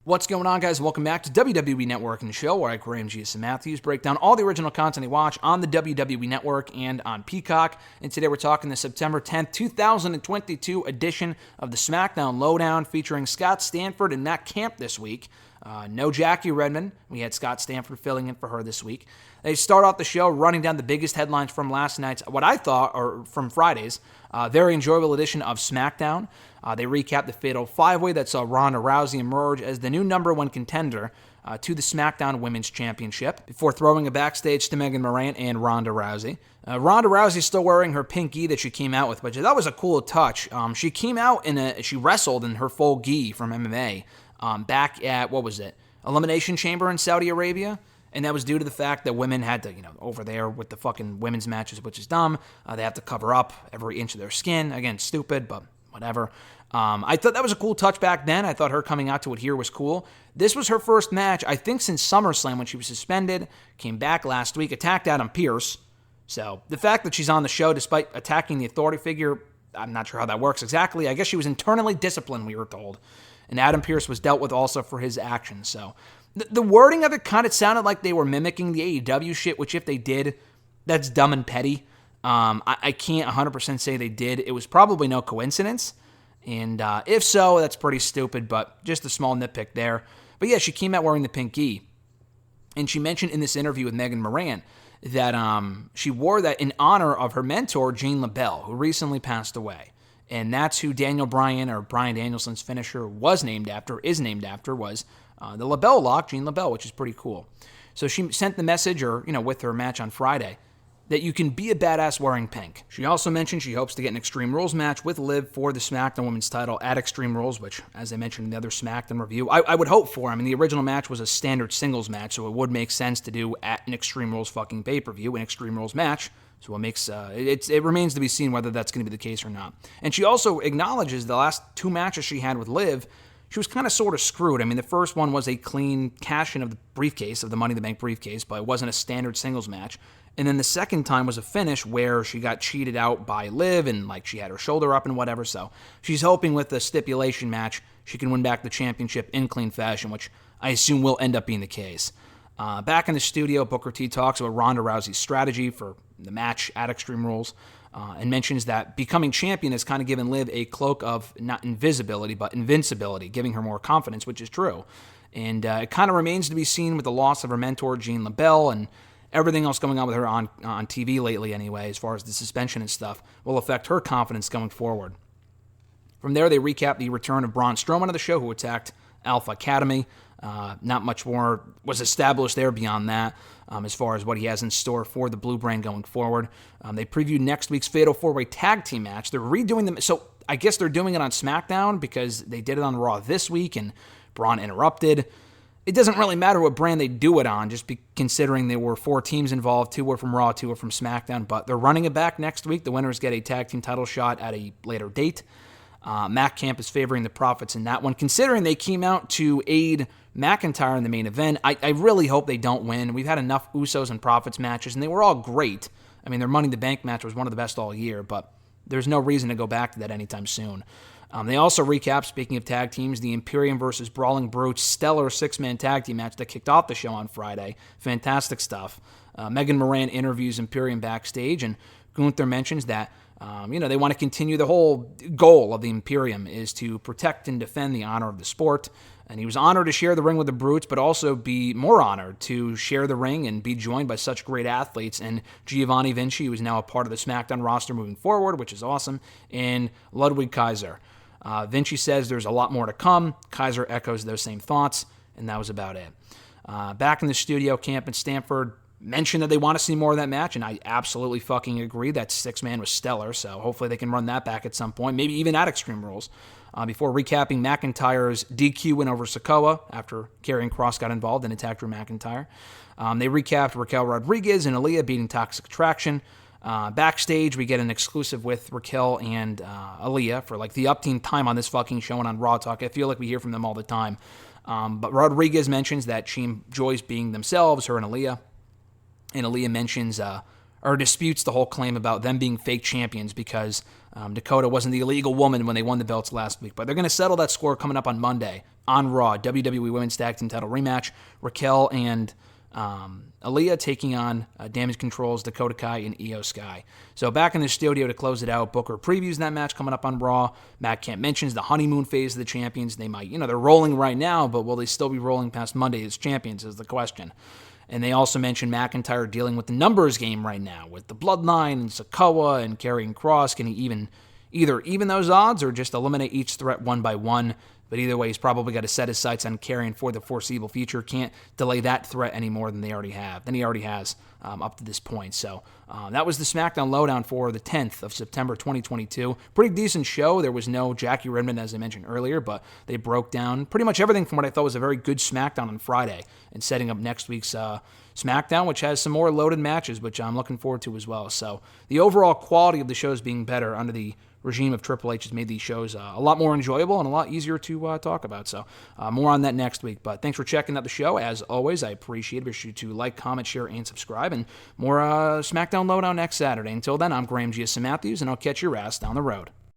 What's going on, guys? Welcome back to WWE Network and the show where I, Graham G. Matthews, break down all the original content you watch on the WWE Network and on Peacock. And today we're talking the September 10th, 2022 edition of the SmackDown LowDown featuring Scott Stanford and Matt Camp this week. No Jackie Redmond. We had Scott Stanford filling in for her this week. They start off the show running down the biggest headlines from last night's, what I thought, or from Friday's, very enjoyable edition of SmackDown. They recap the Fatal 5-Way that saw Ronda Rousey emerge as the new number one contender to the SmackDown Women's Championship before throwing a backstage to Megan Morant and Ronda Rousey. Ronda Rousey still wearing her pink gi that she came out with, but that was a cool touch. She came out she wrestled in her full gi from MMA back at, Elimination Chamber in Saudi Arabia. And that was due to the fact that women had to, over there with the fucking women's matches, which is dumb, they have to cover up every inch of their skin. Again, stupid, but whatever. I thought that was a cool touch back then. I thought her coming out to it here was cool. This was her first match, I think, since SummerSlam when she was suspended, came back last week, attacked Adam Pearce. So the fact that she's on the show despite attacking the authority figure, I'm not sure how that works exactly. I guess she was internally disciplined, we were told. And Adam Pearce was dealt with also for his actions. So the wording of it kind of sounded like they were mimicking the AEW shit, which if they did, that's dumb and petty. I can't 100% say they did. It was probably no coincidence. And if so, that's pretty stupid, but just a small nitpick there. But yeah, she came out wearing the pink gi. And she mentioned in this interview with Megan Morant that she wore that in honor of her mentor, Gene LaBelle, who recently passed away. And that's who Daniel Bryan, or Bryan Danielson's finisher, is named after, was the LaBelle lock, Gene LaBelle, which is pretty cool. So she sent the message, with her match on Friday, that you can be a badass wearing pink. She also mentioned she hopes to get an Extreme Rules match with Liv for the SmackDown Women's title at Extreme Rules, which, as I mentioned in the other SmackDown review, I would hope for. I mean, the original match was a standard singles match, so it would make sense to do at an Extreme Rules fucking pay-per-view, an Extreme Rules match. So it makes it remains to be seen whether that's going to be the case or not. And she also acknowledges the last two matches she had with Liv, she was kind of sort of screwed. I mean, the first one was a clean cash-in of the briefcase, of the Money in the Bank briefcase, but it wasn't a standard singles match. And then the second time was a finish where she got cheated out by Liv and she had her shoulder up and whatever. So she's hoping with the stipulation match she can win back the championship in clean fashion, which I assume will end up being the case. Back in the studio, Booker T talks about Ronda Rousey's strategy for the match at Extreme Rules and mentions that becoming champion has kind of given Liv a cloak of not invisibility, but invincibility, giving her more confidence, which is true. And it kind of remains to be seen with the loss of her mentor, Gene LaBelle, and everything else going on with her on TV lately anyway, as far as the suspension and stuff, will affect her confidence going forward. From there, they recap the return of Braun Strowman to the show, who attacked Alpha Academy. Not much more was established there beyond that as far as what he has in store for the Blue Brand going forward. They previewed next week's Fatal 4-Way Tag Team match. They're redoing them. So I guess they're doing it on SmackDown because they did it on Raw this week and Braun interrupted. It doesn't really matter what brand they do it on, just considering there were 4 teams involved. 2 were from Raw, 2 were from SmackDown. But they're running it back next week. The winners get a tag team title shot at a later date. Matt Camp is favoring the Profits in that one, considering they came out to aid McIntyre in the main event. I really hope they don't win. We've had enough Usos and Profits matches, and they were all great. I mean, their Money in the Bank match was one of the best all year, but there's no reason to go back to that anytime soon. They also recap, speaking of tag teams, the Imperium versus Brawling Brutes stellar 6-man tag team match that kicked off the show on Friday. Fantastic stuff. Megan Morant interviews Imperium backstage, and Gunther mentions that they want to continue. The whole goal of the Imperium is to protect and defend the honor of the sport. And he was honored to share the ring with the Brutes, but also be more honored to share the ring and be joined by such great athletes. And Giovanni Vinci, who is now a part of the SmackDown roster moving forward, which is awesome, and Ludwig Kaiser. Vinci says there's a lot more to come. Kaiser echoes those same thoughts, and that was about it. Back in the studio, Camp and Stanford mentioned that they want to see more of that match, and I absolutely fucking agree. That 6-man was stellar, so hopefully they can run that back at some point, maybe even at Extreme Rules. Before recapping McIntyre's DQ win over Sikoa after Karrion Kross got involved and attacked Drew McIntyre. They recapped Raquel Rodriguez and Aaliyah beating Toxic Attraction. Backstage, we get an exclusive with Raquel and Aaliyah for the upteen time on this fucking show and on Raw Talk. I feel like we hear from them all the time. But Rodriguez mentions that she enjoys being themselves, her and Aaliyah. And Aaliyah mentions or disputes the whole claim about them being fake champions because Dakota wasn't the illegal woman when they won the belts last week, but they're going to settle that score coming up on Monday on Raw. WWE Women's Tag Team Title rematch. Raquel and Aaliyah taking on Damage Control's Dakota Kai and Io Sky. So back in the studio to close it out, Booker previews that match coming up on Raw. Matt Camp mentions the honeymoon phase of the champions. They might, they're rolling right now, but will they still be rolling past Monday as champions is the question. And they also mentioned McIntyre dealing with the numbers game right now with the Bloodline and Sikoa and Karrion Kross. Can he either even those odds or just eliminate each threat one by one? But either way, he's probably got to set his sights on Karrion for the foreseeable future. Can't delay that threat any more than he already has up to this point. So that was the SmackDown LowDown for the 10th of September 2022. Pretty decent show. There was no Jackie Redmond, as I mentioned earlier, but they broke down pretty much everything from what I thought was a very good SmackDown on Friday and setting up next week's SmackDown, which has some more loaded matches, which I'm looking forward to as well. So the overall quality of the shows being better under the regime of Triple H has made these shows a lot more enjoyable and a lot easier to talk about. So more on that next week. But thanks for checking out the show. As always, I appreciate it. Be sure to like, comment, share, and subscribe. And more SmackDown LowDown next Saturday. Until then, I'm Graham G. Matthews, and I'll catch your ass down the road.